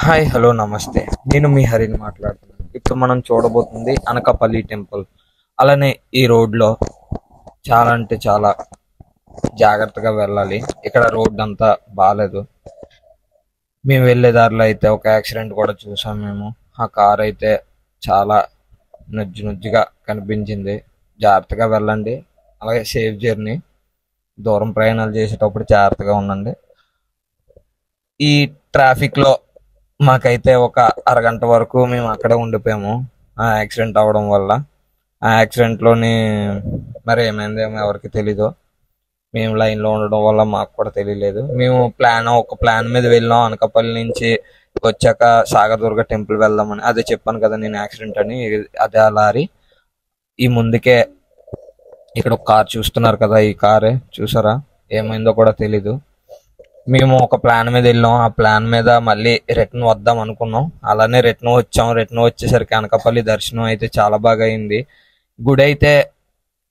Hi hello నమస్తే. నేను మీ హరిని మాట్లాడుతున్నాను. ఇప్పుడు మనం చూడబోతుంది అనకాపల్లి టెంపుల్. అలానే ఈ రోడ్లో చాలా అంటే చాలా జాగ్రత్తగా వెళ్ళాలి. ఇక్కడ రోడ్ అంతా బాగాలేదు. మేము వెళ్ళే దారిలో అయితే ఒక యాక్సిడెంట్ కూడా చూసాం మేము. ఆ కార్ అయితే చాలా నుజ్జుగా కనిపించింది. జాగ్రత్తగా వెళ్ళండి. అలాగే సేఫ్ జర్నీ. దూరం ప్రయాణాలు చేసేటప్పుడు జాగ్రత్తగా ఉండండి. ఈ ట్రాఫిక్లో మాకైతే ఒక అరగంట వరకు మేము అక్కడే ఉండిపోయాము ఆ యాక్సిడెంట్ అవ్వడం వల్ల. ఆ యాక్సిడెంట్లోని మరి ఏమైందేమో ఎవరికి తెలీదు. మేము లైన్లో ఉండడం వల్ల మాకు కూడా తెలియలేదు. మేము ఒక ప్లాన్ మీద వెళ్ళాం. అనకాపల్లి నుంచి వచ్చాక సాగరదుర్గ టెంపుల్ వెళ్దామని. అదే చెప్పాను కదా నేను యాక్సిడెంట్ అని. అదే ఆ లారీ ఈ ముందుకే ఇక్కడ ఒక కార్ చూస్తున్నారు కదా, ఈ కారే చూసారా, ఏమైందో కూడా తెలీదు. మేము ఒక ప్లాన్ మీద వెళ్ళాం. ఆ ప్లాన్ మీద మళ్ళీ రిటర్న్ వద్దాం అనుకున్నాం. అలానే రిటర్న్ వచ్చాం. రిటర్న్ వచ్చేసరికి అనకాపల్లి దర్శనం అయితే చాలా బాగా అయింది. గుడి అయితే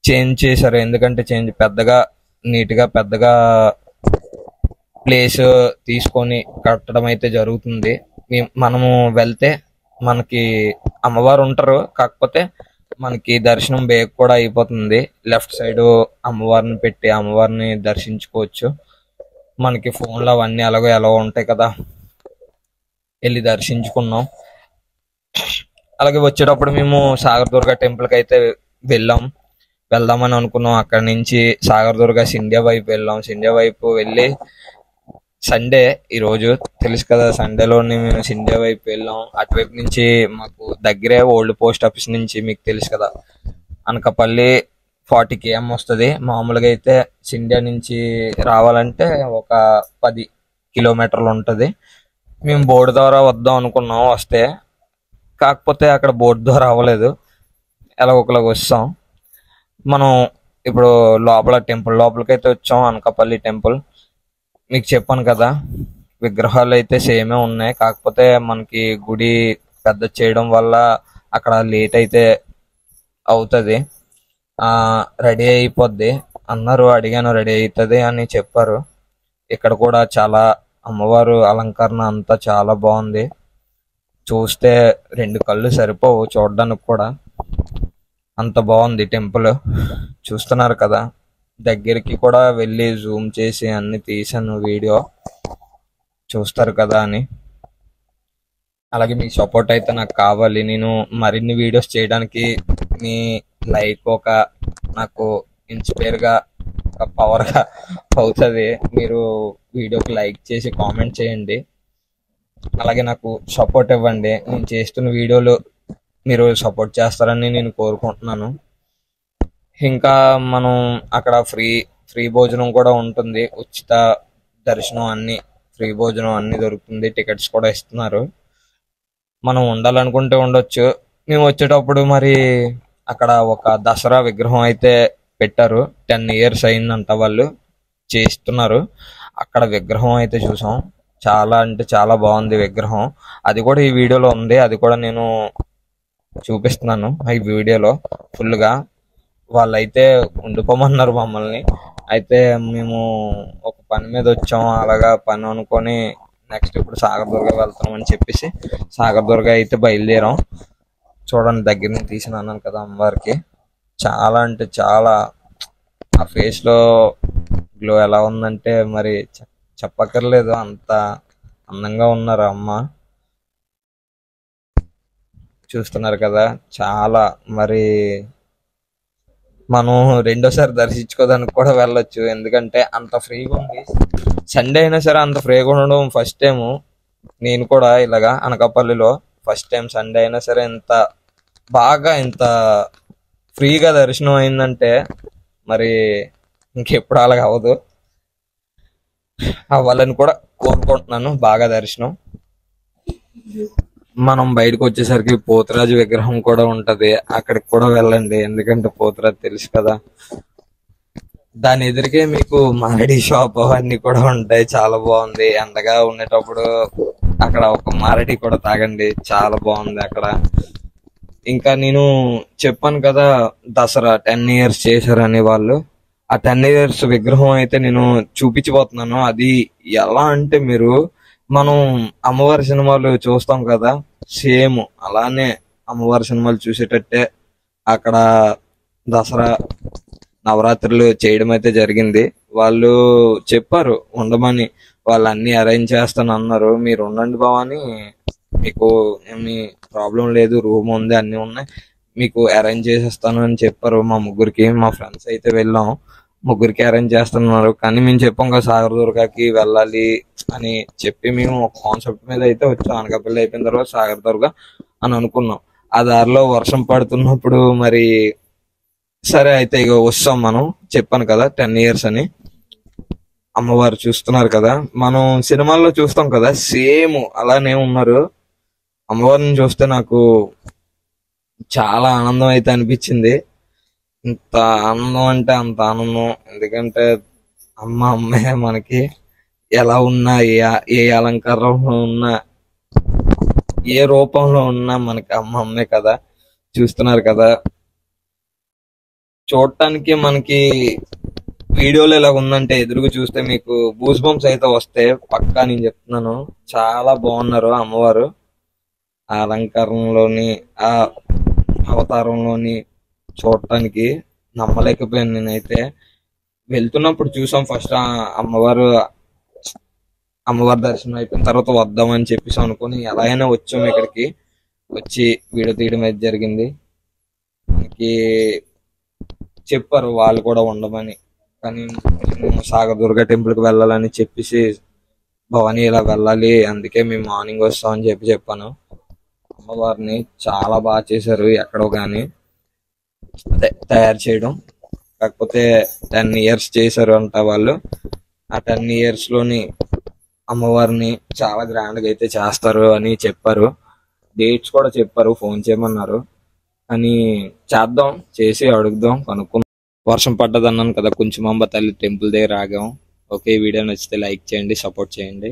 చేంజ్ చేశారు. ఎందుకంటే పెద్దగా నీట్గా పెద్దగా ప్లేస్ తీసుకొని కట్టడం అయితే జరుగుతుంది. మనము వెళ్తే మనకి అమ్మవారు ఉంటారు, కాకపోతే మనకి దర్శనం బేగ కూడా అయిపోతుంది. లెఫ్ట్ సైడ్ అమ్మవారిని పెట్టి అమ్మవారిని దర్శించుకోవచ్చు. మనకి ఫోన్లో అవన్నీ ఎలా ఉంటాయి కదా, వెళ్ళి దర్శించుకున్నాం. అలాగే వచ్చేటప్పుడు మేము సాగరదుర్గ టెంపుల్కి అయితే వెళ్దామని అనుకున్నాం. అక్కడ నుంచి సాగరదుర్గ సిండియా వైపు వెళ్ళాం. సిండియా వైపు వెళ్ళి సండే ఈరోజు తెలుసు కదా, సండేలోని మేము సిండియా వైపు వెళ్ళాం. అటువైపు నుంచి మాకు దగ్గరే ఓల్డ్ పోస్ట్ ఆఫీస్ నుంచి మీకు తెలుసు కదా అనకాపల్లి 40 km వస్తుంది. మామూలుగా అయితే సిండియా నుంచి రావాలంటే ఒక 10 కిలోమీటర్లు ఉంటుంది. మేము బోర్డు ద్వారా వద్దాం అనుకున్నాం వస్తే, కాకపోతే అక్కడ బోర్డు ద్వారా అవ్వలేదు. ఒకలాగా వస్తాం. మనం ఇప్పుడు టెంపుల్ లోపలికైతే వచ్చాం. అనకాపల్లి టెంపుల్ మీకు చెప్పాను కదా, విగ్రహాలు అయితే సేమే ఉన్నాయి. కాకపోతే మనకి గుడి పెద్ద చేయడం వల్ల అక్కడ లేట్ అయితే అవుతుంది. రెడీ అయిపోద్ది అన్నారు. అడిగాను, రెడీ అవుతుంది అని చెప్పారు. ఇక్కడ కూడా చాలా అమ్మవారు అలంకరణ అంతా చాలా బాగుంది. చూస్తే 2 కళ్ళు సరిపోవు చూడడానికి కూడా, అంత బాగుంది టెంపుల్. చూస్తున్నారు కదా, దగ్గరికి కూడా వెళ్ళి జూమ్ చేసి అన్ని తీసాను వీడియో, చూస్తారు కదా అని. అలాగే మీ సపోర్ట్ అయితే నాకు కావాలి. నేను మరిన్ని వీడియోస్ చేయడానికి మీ లైక్ నాకు ఇన్స్పైర్గా పవర్గా అవుతుంది. మీరు వీడియోకి లైక్ చేసి కామెంట్ చేయండి. అలాగే నాకు సపోర్ట్ ఇవ్వండి. నేను చేస్తున్న వీడియోలు మీరు సపోర్ట్ చేస్తారని నేను కోరుకుంటున్నాను. ఇంకా మనం అక్కడ ఫ్రీ భోజనం కూడా ఉంటుంది. ఉచిత దర్శనం అన్ని, ఫ్రీ భోజనం అన్ని దొరుకుతుంది. టికెట్స్ కూడా ఇస్తున్నారు. మనం ఉండాలనుకుంటే ఉండొచ్చు. మేము వచ్చేటప్పుడు మరి అక్కడ ఒక దసరా విగ్రహం అయితే పెట్టారు. 10 years అయిందంట వాళ్ళు చేస్తున్నారు. అక్కడ విగ్రహం అయితే చూసాం. చాలా అంటే చాలా బాగుంది విగ్రహం. అది కూడా ఈ వీడియోలో ఉంది. అది కూడా నేను చూపిస్తున్నాను ఈ వీడియోలో ఫుల్గా. వాళ్ళైతే ఉండిపోమన్నారు మమ్మల్ని. అయితే మేము ఒక పని మీద వచ్చాము. అలాగా పని అనుకొని నెక్స్ట్ ఇప్పుడు సాగరదుర్గ వెళ్తాం అని చెప్పేసి సాగరదుర్గ అయితే బయలుదేరాం. చూడండి, దగ్గర నుంచి తీసిన అన్నాను కదా అమ్మవారికి. చాలా అంటే చాలా, ఆ ఫేస్లో గ్లో ఎలా ఉందంటే మరి చెప్పక్కర్లేదు, అంత అందంగా ఉన్నారు అమ్మ. చూస్తున్నారు కదా, చాలా మరి మనం రెండోసారి దర్శించుకోవడానికి కూడా వెళ్ళొచ్చు. ఎందుకంటే అంత ఫ్రీగా ఉంది. సండే అయినా సరే అంత ఫ్రీగా ఉండడం ఫస్ట్ టైము. నేను కూడా ఇలాగా అనకాపల్లిలో ఫస్ట్ టైం సండే అయినా సరే ఇంత బాగా ఇంత ఫ్రీగా దర్శనం అయిందంటే మరి ఇంకెప్పుడు అలాగ అవ్వదు. అవ్వాలని కూడా కోరుకుంటున్నాను. బాగా దర్శనం. మనం బయటకు వచ్చేసరికి పోతురాజు విగ్రహం కూడా ఉంటది. అక్కడికి కూడా వెళ్ళండి. ఎందుకంటే పోతురాజు తెలుసు కదా. దాని ఎదురుకే మీకు మారడి షాప్ అవన్నీ కూడా ఉంటాయి. చాలా బాగుంది. ఎండగా ఉండేటప్పుడు అక్కడ ఒక మారడి కూడా తాగండి, చాలా బాగుంది అక్కడ. ఇంకా నేను చెప్పాను కదా దసరా 10 years చేశారని వాళ్ళు. ఆ 10 years విగ్రహం అయితే నేను చూపించబోతున్నాను. అది ఎలా అంటే మీరు మనం అమ్మవారి సినిమాలు చూస్తాం కదా, సేమ్ అలానే అమ్మవారి సినిమాలు చూసేటట్టే అక్కడ దసరా నవరాత్రులు చేయడం అయితే జరిగింది. వాళ్ళు చెప్పారు ఉండమని, వాళ్ళు అన్ని అరేంజ్ చేస్తాను అన్నారు. మీరు ఉండండి భవాని, మీకు ఏమి ప్రాబ్లం లేదు, రూమ్ ఉంది, అన్ని ఉన్నాయి, మీకు అరేంజ్ చేసేస్తాను అని చెప్పారు. మా ముగ్గురికి, మా ఫ్రెండ్స్ అయితే వెళ్ళాం, ముగ్గురికి అరేంజ్ చేస్తున్నారు. కానీ మేము చెప్పాం కదా సాగర్ దుర్గాకి వెళ్ళాలి అని చెప్పి, మేము ఒక కాన్సెప్ట్ మీద అయితే వచ్చాం. అనకాపల్లి అయిపోయిన తర్వాత సాగర్ దుర్గా అని అనుకున్నాం. ఆ దారిలో వర్షం పడుతున్నప్పుడు మరి సరే అయితే ఇక వస్తాం. మనం చెప్పాను కదా 10 years అని. అమ్మవారు చూస్తున్నారు కదా, మనం సినిమాల్లో చూస్తాం కదా, సేమ్ అలానే ఉన్నారు. అమ్మవారిని చూస్తే నాకు చాలా ఆనందం అయితే అనిపించింది. ఇంత ఆనందం అంటే అంత ఆనందం. ఎందుకంటే అమ్మే మనకి. ఎలా ఉన్నా, ఏ అలంకారంలో ఉన్నా, ఏ రూపంలో ఉన్నా మనకి అమ్మే కదా. చూస్తున్నారు కదా, చూడటానికి మనకి వీడియోలో ఇలా ఉందంటే ఎదురుగా చూస్తే మీకు బూస్ బంప్స్ అయితే వస్తే పక్కా, నేను చెప్తున్నాను. చాలా బాగున్నారు అమ్మవారు. ఆ అలంకారంలోని, ఆ అవతారంలోని చూడటానికి నమ్మలేకపోయాను నేనైతే. వెళ్తున్నప్పుడు చూసాం ఫస్ట్ అమ్మవారి దర్శనం అయిపోయిన తర్వాత వద్దామని చెప్పేసి అనుకుని ఎలా అయినా వచ్చాము. ఇక్కడికి వచ్చి వీడియో తీయడం అయితే జరిగింది. మనకి చెప్పారు వాళ్ళు కూడా ఉండమని, కానీ మేము సాగర్ దుర్గా టెంపుల్ కి వెళ్ళాలని చెప్పేసి, భవానీ ఇలా వెళ్ళాలి అందుకే మేము మార్నింగ్ వస్తామని చెప్పాను. అమ్మవారిని చాలా బాగా చేశారు. ఎక్కడో కానీ తయారు చేయడం, కాకపోతే 10 years చేశారు అంట వాళ్ళు. ఆ 10 years లోని అమ్మవారిని చాలా గ్రాండ్ గా అయితే చేస్తారు అని చెప్పారు. డేట్స్ కూడా చెప్పారు, ఫోన్ చేయమన్నారు. కానీ చేద్దాం, చేసి అడుగుదాం, కనుక్కుందాం. వర్షం పడ్డదన్నాను కదా, కొంచెం అంబ తల్లి టెంపుల్ దగ్గర ఆగాం. ఓకే, వీడియో నచ్చితే లైక్ చేయండి, సపోర్ట్ చేయండి.